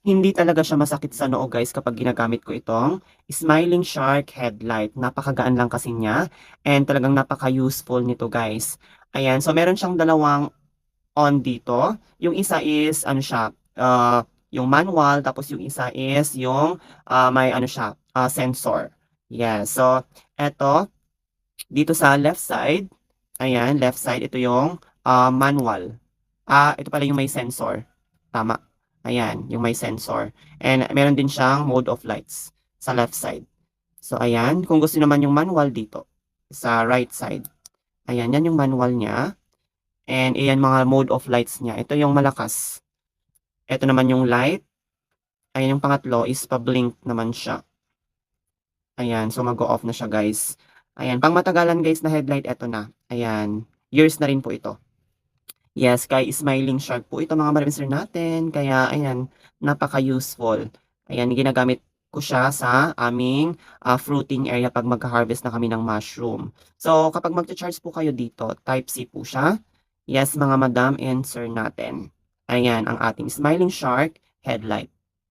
Hindi talaga siya masakit sa noo guys kapag ginagamit ko itong Smiling Shark headlight. Napakagaan lang kasi niya and talagang napaka-useful nito guys. Ayan, so meron siyang dalawang on dito. Yung isa is ano siya, yung manual tapos yung isa is yung may ano siya, sensor. Yeah, so eto dito sa left side, ayan, left side ito yung manual. Ito pala yung may sensor. Tama. Ayan, yung may sensor. And meron din siyang mode of lights sa left side. So, ayan. Kung gusto naman yung manual dito, sa right side. Ayan, yan yung manual niya. And ayan mga mode of lights niya. Ito yung malakas. Ito naman yung light. Ayan yung pangatlo is pa-blink naman siya. Ayan, so mag-off na siya guys. Ayan, pang matagalan guys na headlight, ito na. Ayan, years na rin po ito. Yes, kay Smiling Shark po ito mga maramister natin. Kaya ayan, napaka-useful. Ayan, ginagamit ko siya sa aming fruiting area pag magka-harvest na kami ng mushroom. So, kapag magcha-charge po kayo dito, Type-C po siya. Yes, mga madam and sir natin. Ayan, ang ating Smiling Shark headlight.